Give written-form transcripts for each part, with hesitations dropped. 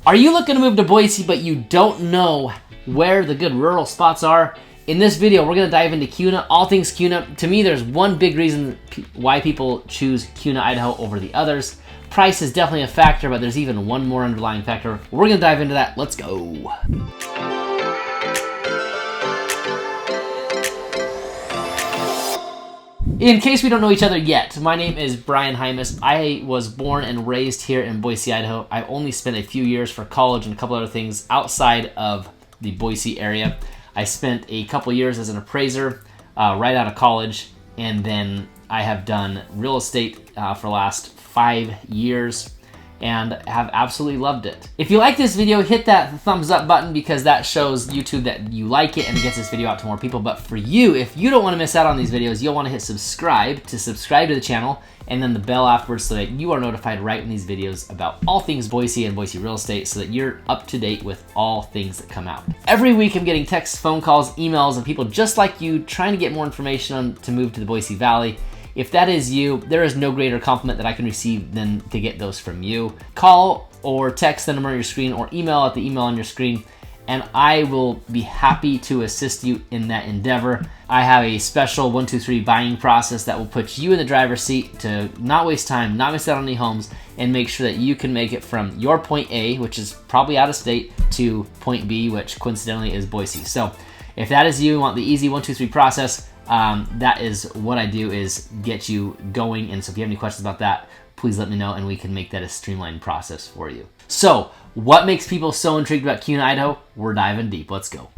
Are you looking to move to Boise, but you don't know where the good rural spots are? In this video, we're gonna dive into Kuna, all things Kuna. To me, there's one big reason why people choose Kuna, Idaho over the others. Price is definitely a factor, but there's even one more underlying factor. We're gonna dive into that. Let's go. In case we don't know each other yet, my name is Brian Hymas. I was born and raised here in Boise, Idaho. I only spent a few years for college and a couple other things outside of the Boise area. I spent a couple years as an appraiser right out of college, and then I have done real estate for the last 5 years and have absolutely loved it. If you like this video, hit that thumbs up button because that shows YouTube that you like it and it gets this video out to more people. But for you, if you don't want to miss out on these videos, you'll want to hit subscribe to the channel and then the bell afterwards so that you are notified right when these videos about all things Boise and Boise real estate so that you're up to date with all things that come out. Every week I'm getting texts, phone calls, emails, and people just like you trying to get more information on to move to the Boise Valley. If that is you, there is no greater compliment that I can receive than to get those from you. Call or text the number on your screen or email at the email on your screen, and I will be happy to assist you in that endeavor. I have a special 1, 2, 3 buying process that will put you in the driver's seat to not waste time, not miss out on any homes, and make sure that you can make it from your point A, which is probably out of state, to point B, which coincidentally is Boise. So if that is you, want the easy 1, 2, 3 process, that is what I do, is get you going. And so if you have any questions about that, please let me know and we can make that a streamlined process for you. So what makes people so intrigued about Kuna, Idaho? We're diving deep. Let's go.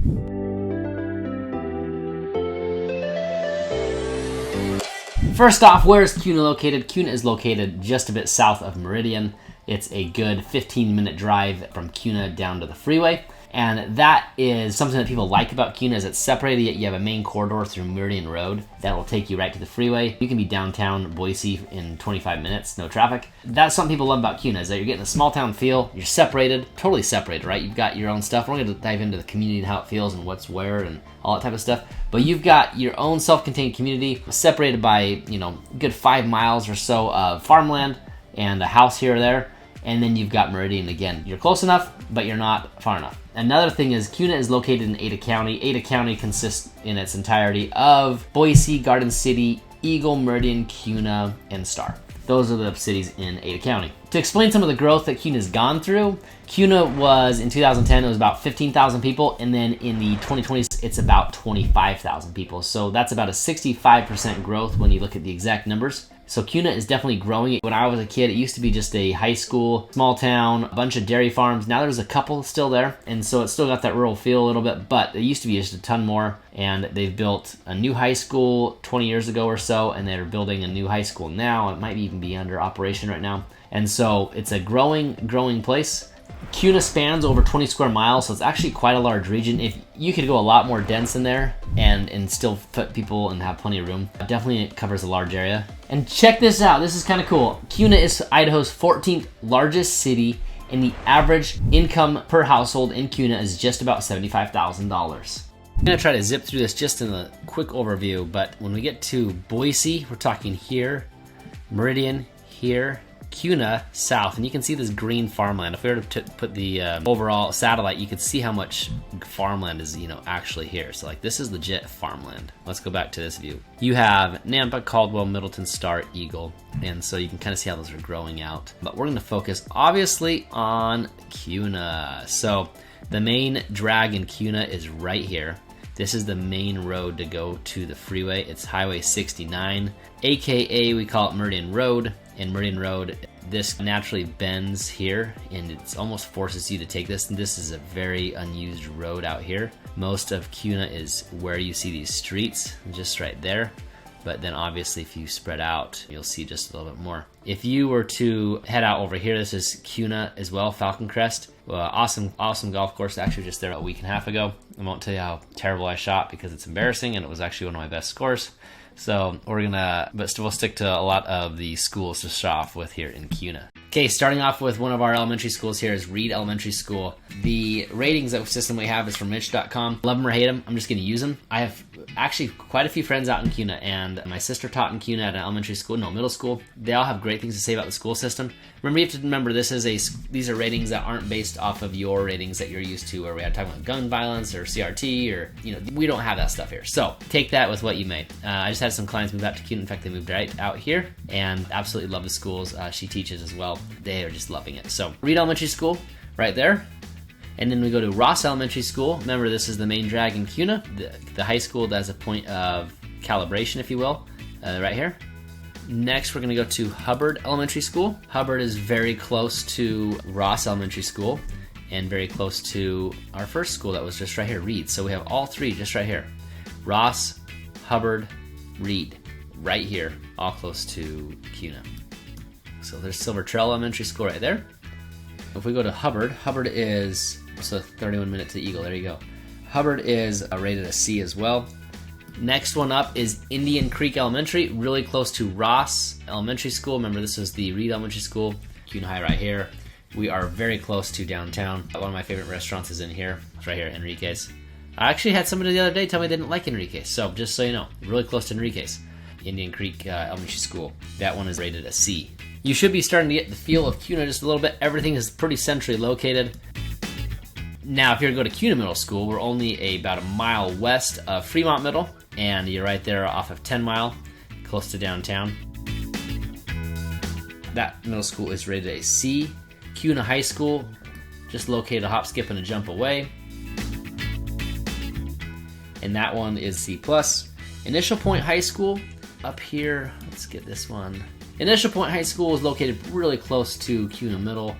First off, where is Kuna located? Kuna is located just a bit south of Meridian. It's a good 15-minute drive from Kuna down to the freeway. And that is something that people like about Kuna, is it's separated, yet you have a main corridor through Meridian Road that will take you right to the freeway. You can be downtown Boise in 25 minutes, no traffic. That's something people love about Kuna, is that you're getting a small town feel. You're separated, totally separated, right? You've got your own stuff. We're gonna dive into the community and how it feels and what's where and all that type of stuff. But you've got your own self-contained community separated by, you know, a good 5 miles or so of farmland and a house here or there. And then you've got Meridian again. You're close enough, but you're not far enough. Another thing is Kuna is located in Ada County. Ada County consists in its entirety of Boise, Garden City, Eagle, Meridian, Kuna, and Star. Those are the cities in Ada County. To explain some of the growth that Kuna's gone through, Kuna was, in 2010, it was about 15,000 people, and then in the 2020s, it's about 25,000 people. So that's about a 65% growth when you look at the exact numbers. So Kuna is definitely growing. When I was a kid, it used to be just a high school, small town, a bunch of dairy farms. Now there's a couple still there, and so it's still got that rural feel a little bit, but it used to be just a ton more, and they've built a new high school 20 years ago or so, and they're building a new high school now. It might even be under operation right now. And so it's a growing place. Kuna spans over 20 square miles, so it's actually quite a large region. If you could go a lot more dense in there and still fit people and have plenty of room. Definitely it covers a large area. And check this out, this is kind of cool. Kuna is Idaho's 14th largest city, and the average income per household in Kuna is just about $75,000. I'm gonna try to zip through this just in a quick overview, but when we get to Boise, we're talking here, Meridian, here, Kuna south, and you can see this green farmland. If we were to put the overall satellite, you could see how much farmland is, you know, actually here. So like this is legit farmland. Let's go back to this view. You have Nampa, Caldwell, Middleton, Star, Eagle, and so you can kind of see how those are growing out. But we're going to focus obviously on Kuna. So the main drag in Kuna is right here. This is the main road to go to the freeway. It's Highway 69, aka we call it Meridian Road. In Meridian Road, this naturally bends here, and it almost forces you to take this. And this is a very unused road out here. Most of Kuna is where you see these streets, just right there. But then obviously if you spread out, you'll see just a little bit more. If you were to head out over here, this is Kuna as well, Falcon Crest. Awesome golf course, actually just there a week and a half ago. I won't tell you how terrible I shot because it's embarrassing, and it was actually one of my best scores. So we'll stick to a lot of the schools to start off with here in Kuna. Okay, starting off with one of our elementary schools here is Reed Elementary School. The ratings system we have is from Mitch.com. Love them or hate them, I'm just going to use them. I have actually quite a few friends out in Kuna, and my sister taught in Kuna at an middle school. They all have great things to say about the school system. Remember, you have to remember these are ratings that aren't based off of your ratings that you're used to, where we had talking about gun violence or CRT, or we don't have that stuff here. So take that with what you may. I just had some clients move out to Kuna. In fact, they moved right out here and absolutely love the schools. She teaches as well. They are just loving it. So Reed Elementary School, right there. And then we go to Ross Elementary School. Remember, this is the main drag in Kuna, the high school that's a point of calibration, if you will, right here. Next, we're going to go to Hubbard Elementary School. Hubbard is very close to Ross Elementary School and very close to our first school that was just right here, Reed. So we have all three just right here. Ross, Hubbard, Reed, right here, all close to Kuna. So there's Silver Trail Elementary School right there. If we go to Hubbard, Hubbard is, so 31 minutes to Eagle, there you go. Hubbard is rated a C as well. Next one up is Indian Creek Elementary, really close to Ross Elementary School. Remember, this is the Reed Elementary School, Kuna High right here. We are very close to downtown. One of my favorite restaurants is in here. It's right here, Enrique's. I actually had somebody the other day tell me they didn't like Enrique's, so just so you know, really close to Enrique's. Indian Creek Elementary School. That one is rated a C. You should be starting to get the feel of Kuna just a little bit. Everything is pretty centrally located. Now, if you're going to go to Kuna Middle School, we're only about a mile west of Fremont Middle, and you're right there off of 10 Mile, close to downtown. That middle school is rated a C. Kuna High School, just located a hop, skip, and a jump away. And that one is C+. Initial Point High School, up here, let's get this one. Initial Point High School is located really close to Kuna Middle,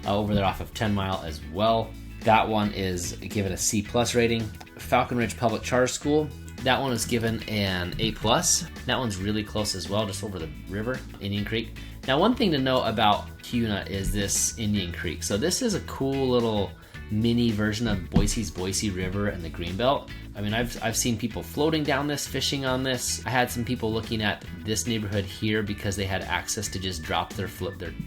over there off of 10 Mile as well. That one is given a C+ rating. Falcon Ridge Public Charter School, that one is given an A+. That one's really close as well, just over the river, Indian Creek. Now, one thing to know about Kuna is this Indian Creek. So this is a cool little mini version of Boise's Boise River and the Greenbelt. I mean, I've seen people floating down this, fishing on this. I had some people looking at this neighborhood here because they had access to just drop their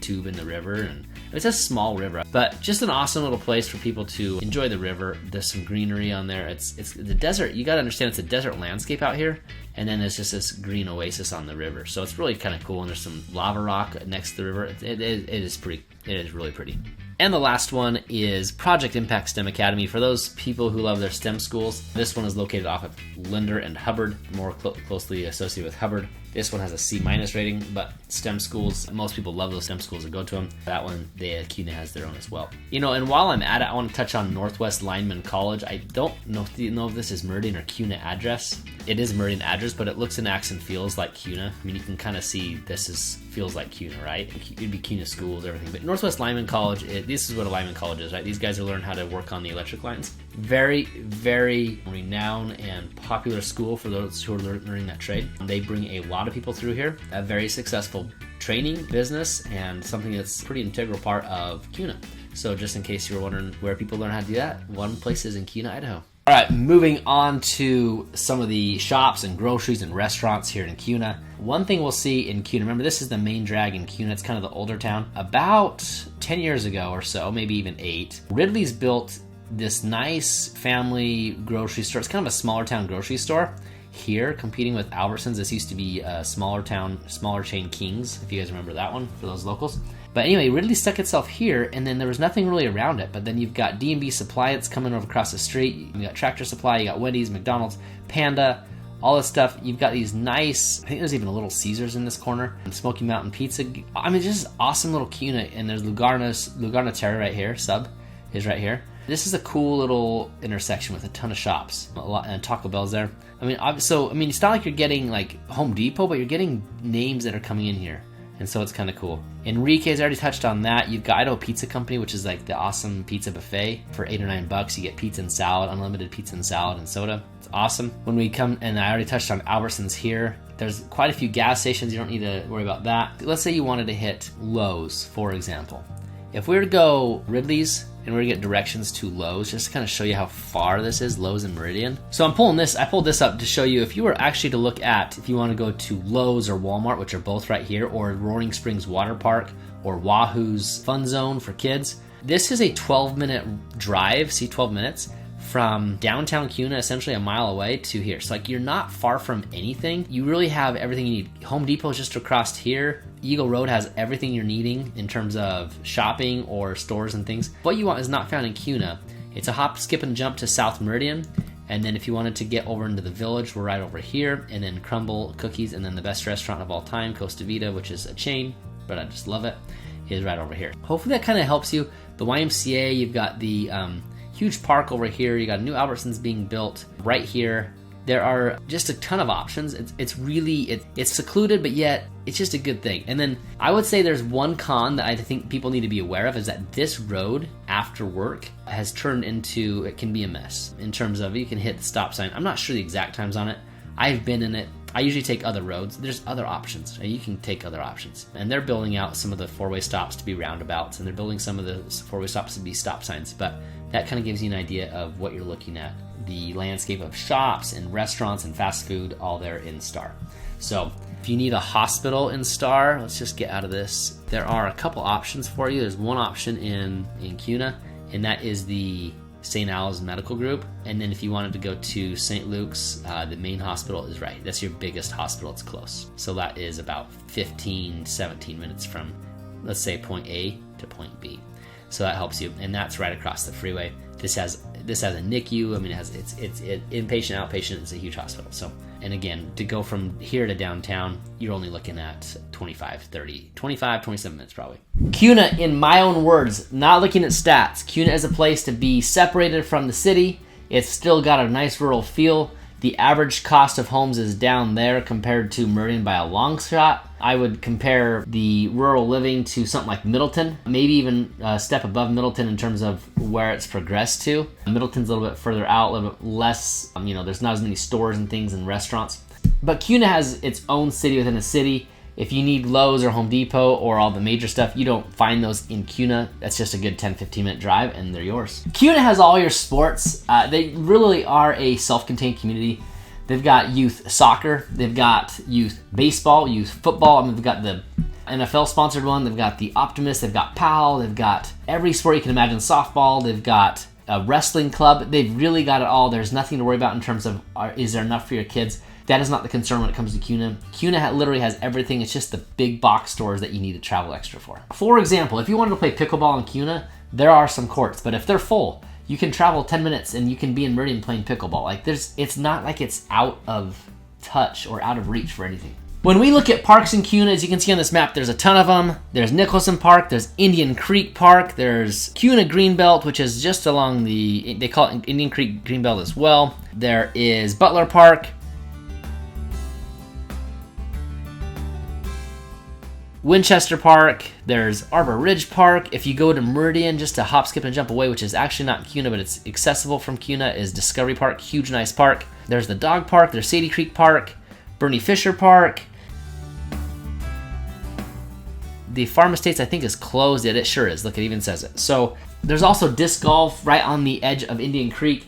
tube in the river, and it's a small river, but just an awesome little place for people to enjoy the river. There's some greenery on there. It's the desert. You got to understand, it's a desert landscape out here, and then there's just this green oasis on the river. So it's really kind of cool, and there's some lava rock next to the river. It is pretty. It is really pretty. And the last one is Project Impact STEM Academy. For those people who love their STEM schools, this one is located off of Linder and Hubbard, more closely associated with Hubbard. This one has a C- rating, but STEM schools, most people love those STEM schools and go to them. That one, Kuna has their own as well. And while I'm at it, I want to touch on Northwest Lineman College. I don't know if this is Meridian or Kuna address. It is Meridian address, but it looks and acts and feels like Kuna. I mean, you can kind of see feels like Kuna, right? It'd be Kuna schools, everything. But Northwest Lineman College, this is what a lineman college is, right? These guys are learning how to work on the electric lines. Very, very renowned and popular school for those who are learning that trade. They bring a lot of people through here. A very successful training business and something that's a pretty integral part of Kuna. So just in case you were wondering where people learn how to do that, one place is in Kuna, Idaho. All right, moving on to some of the shops and groceries and restaurants here in Kuna. One thing we'll see in Kuna, remember this is the main drag in Kuna, it's kind of the older town. About 10 years ago or so, maybe even 8, Ridley's built this nice family grocery store. It's kind of a smaller town grocery store here, competing with Albertsons. This used to be a smaller chain King's, if you guys remember that one, for those locals. But anyway, Ridley stuck itself here, and then there was nothing really around it. But then you've got D&B Supply that's coming over across the street. You got Tractor Supply, you got Wendy's, McDonald's, Panda, all this stuff. You've got these nice, I think there's even a Little Caesars in this corner, and Smoky Mountain Pizza. I mean, just awesome little Kuna. And there's Lugana Terra right here, Sub is right here. This is a cool little intersection with a ton of shops, and Taco Bell's there. I mean, it's not like you're getting like Home Depot, but you're getting names that are coming in here. And so it's kind of cool. Enrique's, I already touched on that. You've got Idaho Pizza Company, which is like the awesome pizza buffet. For $8 or $9, you get pizza and salad, unlimited pizza and salad and soda. It's awesome. When we come, and I already touched on Albertsons here. There's quite a few gas stations. You don't need to worry about that. Let's say you wanted to hit Lowe's, for example. If we were to go Ridley's and we're to get directions to Lowe's, just to kind of show you how far this is, Lowe's and Meridian. So I pulled this up to show you if you were actually to look at, if you want to go to Lowe's or Walmart, which are both right here, or Roaring Springs Water Park, or Wahoo's Fun Zone for kids. This is a 12-minute drive, see 12 minutes, from downtown Kuna, essentially a mile away, to here. So like you're not far from anything. You really have everything you need. Home Depot is just across here. Eagle Road has everything you're needing in terms of shopping or stores and things. What you want is not found in Kuna. It's a hop, skip, and jump to South Meridian. And then if you wanted to get over into the village, we're right over here. And then Crumble Cookies, and then the best restaurant of all time, Costa Vida, which is a chain, but I just love it, is right over here. Hopefully that kind of helps you. The YMCA, you've got the huge park over here. You got new Albertsons being built right here. There are just a ton of options. It's really secluded, but yet it's just a good thing. And then I would say there's one con that I think people need to be aware of, is that this road after work has turned into, it can be a mess in terms of you can hit the stop sign. I'm not sure the exact times on it. I've been in it. I usually take other roads. There's other options. You can take other options. And they're building out some of the four-way stops to be roundabouts, and they're building some of the four-way stops to be stop signs. But that kind of gives you an idea of what you're looking at. The landscape of shops and restaurants and fast food, all there in Star. So if you need a hospital in Star, let's just get out of this. There are a couple options for you. There's one option in Kuna, and that is the St. Al's Medical Group. And then if you wanted to go to St. Luke's, the main hospital is right. That's your biggest hospital. It's close. So that is about 15, 17 minutes from, let's say, point A to point B. So that helps you. And that's right across the freeway. This has a NICU. I mean, it's inpatient, outpatient. It's a huge hospital. So, and again, to go from here to downtown, you're only looking at 25, 27 minutes probably. Kuna, in my own words, not looking at stats, Kuna is a place to be separated from the city. It's still got a nice rural feel. The average cost of homes is down there compared to Meridian by a long shot. I would compare the rural living to something like Middleton, maybe even a step above Middleton in terms of where it's progressed to. Middleton's a little bit further out, a little bit less, there's not as many stores and things and restaurants. But Kuna has its own city within a city. If you need Lowe's or Home Depot or all the major stuff, you don't find those in Kuna. That's just a good 10-15 minute drive and they're yours. Kuna has all your sports. They really are a self-contained community. They've got youth soccer, they've got youth baseball, youth football. They've got the NFL sponsored one, they've got the Optimist, they've got PAL, they've got every sport you can imagine, softball, they've got a wrestling club. They've really got it all. There's nothing to worry about in terms of is there enough for your kids. That is not the concern when it comes to Kuna. Kuna literally has everything. It's just the big box stores that you need to travel extra for. For example, if you wanted to play pickleball in Kuna, there are some courts, but if they're full, you can travel 10 minutes and you can be in Meridian playing pickleball. It's not like it's out of touch or out of reach for anything. When we look at parks in Kuna, as you can see on this map, there's a ton of them. There's Nicholson Park, there's Indian Creek Park, there's Kuna Greenbelt, which is just along they call it Indian Creek Greenbelt as well. There is Butler Park, Winchester Park, there's Arbor Ridge Park. If you go to Meridian, just a hop, skip, and jump away, which is actually not Kuna, but it's accessible from Kuna, is Discovery Park, huge, nice park. There's the Dog Park, there's Sadie Creek Park, Bernie Fisher Park. The Farm Estates, I think, is closed. It sure is. Look, it even says it. So there's also disc golf right on the edge of Indian Creek.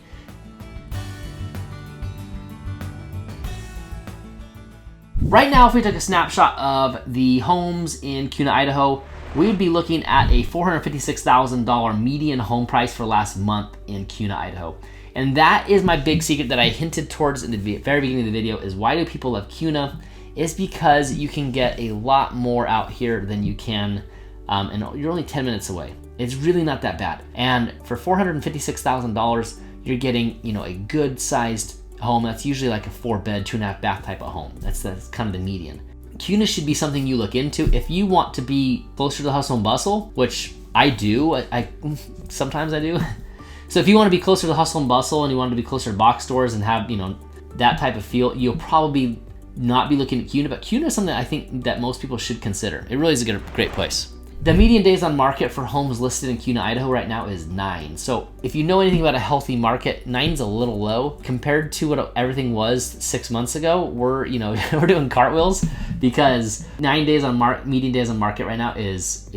Right now, if we took a snapshot of the homes in Kuna, Idaho, we would be looking at a $456,000 median home price for last month in Kuna, Idaho. And that is my big secret that I hinted towards in the very beginning of the video, is why do people love Kuna? It's because you can get a lot more out here than you can, and you're only 10 minutes away. It's really not that bad. And for $456,000, you're getting, a good sized home. That's usually like a 4-bed, 2.5 bath type of home. That's kind of the median. Kuna should be something you look into if you want to be closer to the hustle and bustle, which I do. I sometimes I do. So if you want to be closer to the hustle and bustle and you want to be closer to box stores and have, that type of feel, you'll probably not be looking at Kuna, but Kuna is something I think that most people should consider. It really is a great place. The median days on market for homes listed in Kuna, Idaho right now is 9. So if you know anything about a healthy market, 9's a little low compared to what everything was 6 months ago. We're doing cartwheels because 9 days on median days on market right now is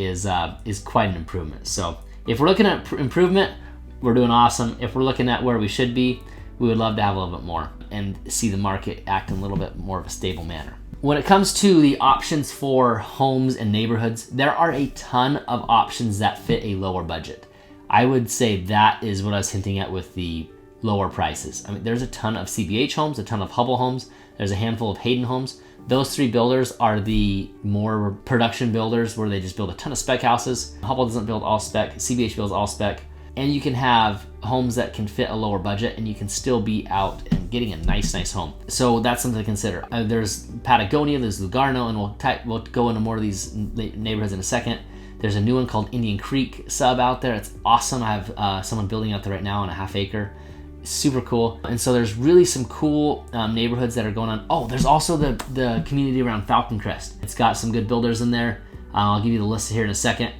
quite an improvement. So if we're looking at improvement, we're doing awesome. If we're looking at where we should be, we would love to have a little bit more. and see the market act in a little bit more of a stable manner. When it comes to the options for homes and neighborhoods, there are a ton of options that fit a lower budget. I would say that is what I was hinting at with the lower prices. I mean, there's a ton of CBH homes, a ton of Hubble homes, there's a handful of Hayden homes. Those three builders are the more production builders where they just build a ton of spec houses. Hubble doesn't build all spec, CBH builds all spec. And you can have homes that can fit a lower budget and you can still be out and getting a nice home. So that's something to consider. There's Patagonia, there's Lugano, and we'll go into more of these neighborhoods in a second. There's a new one called Indian Creek sub out there. It's awesome. I have someone building out there right now on a half acre. Super cool. And so there's really some cool neighborhoods that are going on. Oh, there's also the community around Falcon Crest. It's got some good builders in there. I'll give you the list here in a second.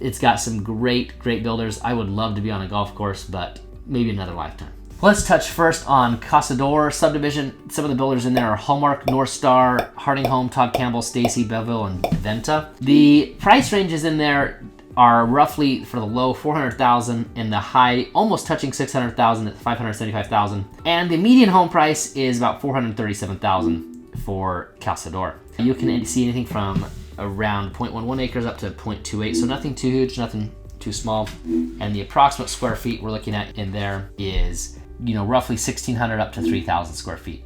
It's got some great builders. I would love to be on a golf course, but maybe another lifetime. Let's touch first on Casador subdivision. Some of the builders in there are Hallmark, North Star, Harding Home, Todd Campbell, Stacy, Beville, and Venta. The price ranges in there are roughly, for the low, $400,000, and the high almost touching $600,000 at $575,000. And the median home price is about $437,000 for Casador. You can see anything from around 0.11 acres up to 0.28, so nothing too huge, nothing too small. And the approximate square feet we're looking at in there is, roughly 1,600 up to 3,000 square feet.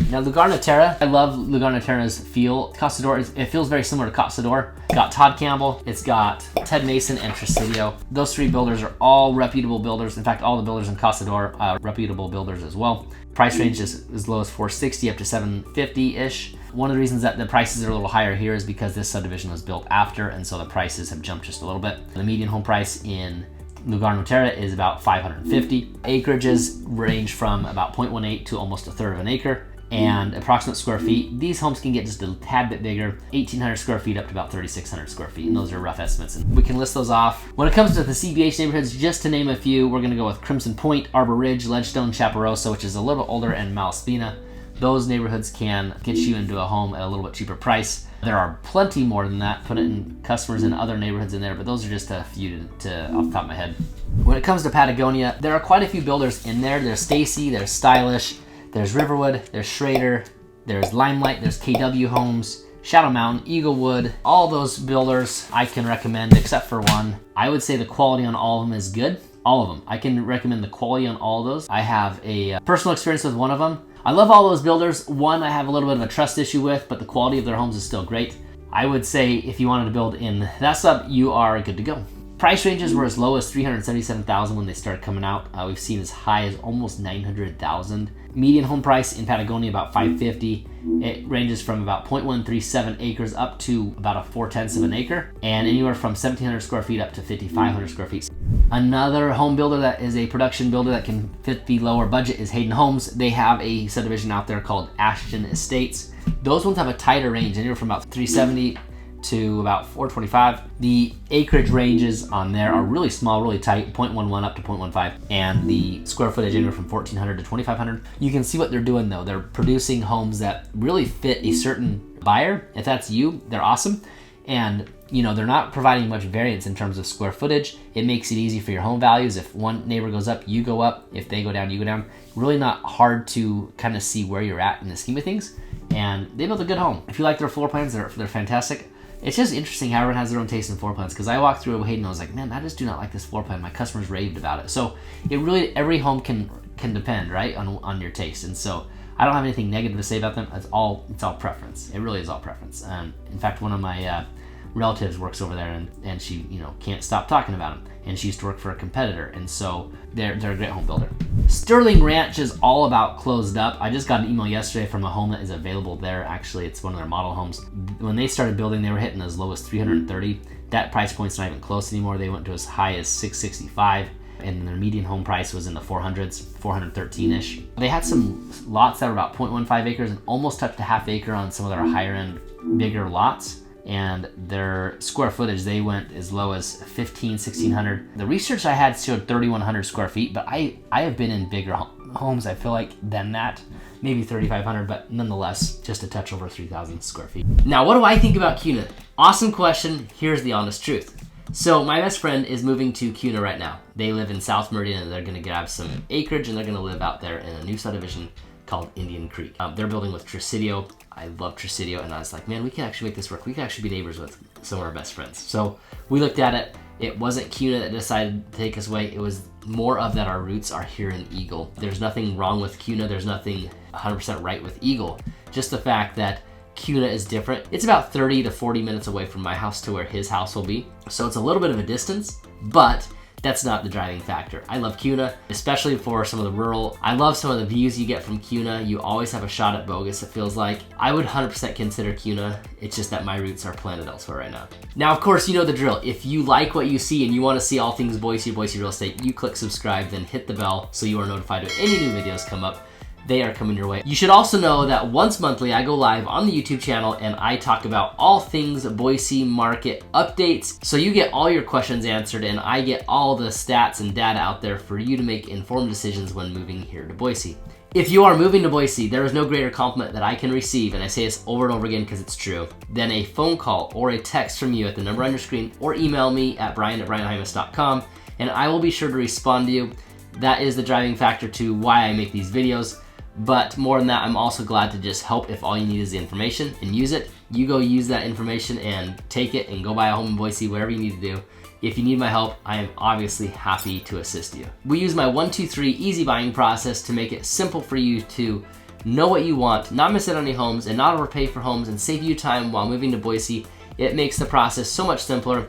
Now, Lugar Terra, I love Lugar Terra's feel. Casador, it feels very similar to Casador. It's got Todd Campbell, it's got Ted Mason and Tresidio. Those three builders are all reputable builders. In fact, all the builders in Casador are reputable builders as well. Price range is as low as $460 up to $750-ish. One of the reasons that the prices are a little higher here is because this subdivision was built after, and so the prices have jumped just a little bit. The median home price in Lugar Terra is about $550. Acreages range from about 0.18 to almost a third of an acre. And approximate square feet, these homes can get just a tad bit bigger, 1,800 square feet up to about 3,600 square feet, and those are rough estimates, and we can list those off. When it comes to the CBH neighborhoods, just to name a few, we're gonna go with Crimson Point, Arbor Ridge, Ledgestone, Chaparosa, which is a little bit older, and Malaspina. Those neighborhoods can get you into a home at a little bit cheaper price. There are plenty more than that, put it in customers in other neighborhoods in there, but those are just a few to off the top of my head. When it comes to Patagonia, there are quite a few builders in there. There's Stacy, there's Stylish, there's Riverwood, there's Schrader, there's Limelight, there's KW Homes, Shadow Mountain, Eaglewood. All those builders I can recommend except for one. I would say the quality on all of them is good. All of them. I can recommend the quality on all of those. I have a personal experience with one of them. I love all those builders. One I have a little bit of a trust issue with, but the quality of their homes is still great. I would say if you wanted to build in that sub, you are good to go. Price ranges were as low as $377,000 when they started coming out. We've seen as high as almost $900,000. Median home price in Patagonia about $550. It ranges from about 0.137 acres up to about a 4/10 of an acre, and anywhere from 1,700 square feet up to 5,500 square feet. Another home builder that is a production builder that can fit the lower budget is Hayden Homes. They have a subdivision out there called Ashton Estates. Those ones have a tighter range, anywhere from about 370 to about 425. The acreage ranges on there are really small, really tight, 0.11 up to 0.15, and the square footage anywhere from 1,400 to 2,500. You can see what they're doing though. They're producing homes that really fit a certain buyer. If that's you, they're awesome. And they're not providing much variance in terms of square footage. It makes it easy for your home values. If one neighbor goes up, you go up. If they go down, you go down. Really not hard to kind of see where you're at in the scheme of things. And they built a good home. If you like their floor plans, they're fantastic. It's just interesting how everyone has their own taste in floor plans, because I walked through a Hayden and I was like, man, I just do not like this floor plan. My customers raved about it. So it really, every home can depend, right, on your taste. And so I don't have anything negative to say about them. It's all preference. It really is all preference. In fact, one of my relatives works over there, and she can't stop talking about them. And she used to work for a competitor, and so they're a great home builder. Sterling Ranch is all about closed up. I just got an email yesterday from a home that is available there. Actually, it's one of their model homes. When they started building, they were hitting as low as 330. That price point's not even close anymore. They went to as high as 665. And their median home price was in the 400s, 413-ish. They had some lots that were about 0.15 acres and almost touched a half acre on some of their higher end, bigger lots. And their square footage, they went as low as 1,600. The research I had showed 3,100 square feet, but I have been in bigger homes, I feel like, than that. Maybe 3,500, but nonetheless, just a touch over 3,000 square feet. Now, what do I think about Kuna? Awesome question. Here's the honest truth. So my best friend is moving to Kuna right now. They live in South Meridian, and they're going to grab some acreage, and they're going to live out there in a new subdivision called Indian Creek. They're building with Tresidio. I love Tresidio, and I was like, man, we can actually make this work. We can actually be neighbors with some of our best friends. So we looked at it. It wasn't Kuna that decided to take us away. It was more of that our roots are here in Eagle. There's nothing wrong with Kuna. There's nothing 100% right with Eagle. Just the fact that Kuna is different. It's about 30 to 40 minutes away from my house to where his house will be. So it's a little bit of a distance, but that's not the driving factor. I love Kuna, especially for some of the rural. I love some of the views you get from Kuna. You always have a shot at Bogus, it feels like. I would 100% consider Kuna. It's just that my roots are planted elsewhere right now. Now, of course, you know the drill. If you like what you see and you want to see all things Boise real estate, you click subscribe, then hit the bell so you are notified when any new videos come up. They are coming your way. You should also know that once monthly, I go live on the YouTube channel and I talk about all things Boise market updates. So you get all your questions answered and I get all the stats and data out there for you to make informed decisions when moving here to Boise. If you are moving to Boise, there is no greater compliment that I can receive, and I say this over and over again because it's true, than a phone call or a text from you at the number on your screen, or email me at brian@brianhymas.com, and I will be sure to respond to you. That is the driving factor to why I make these videos. But more than that, I'm also glad to just help if all you need is the information and use it. You go use that information and take it and go buy a home in Boise, whatever you need to do. If you need my help, I am obviously happy to assist you. We use my 1, 2, 3 easy buying process to make it simple for you to know what you want, not miss out on any homes, and not overpay for homes, and save you time while moving to Boise. It makes the process so much simpler.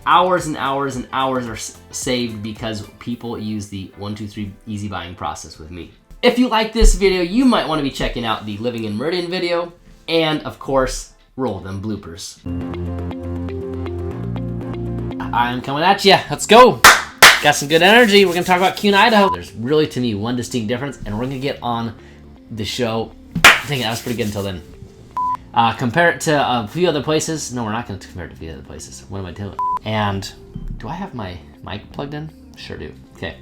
Hours and hours and hours are saved because people use the 1, 2, 3 easy buying process with me. If you like this video, you might want to be checking out the Living in Meridian video, and of course, roll them bloopers. I'm coming at you. Let's go. Got some good energy. We're going to talk about Kuna, Idaho. There's really, to me, one distinct difference, and we're going to get on the show. Dang it, that was pretty good until then. Compare it to a few other places. No, we're not going to compare it to a few other places. What am I doing? And do I have my mic plugged in? Sure do. Okay.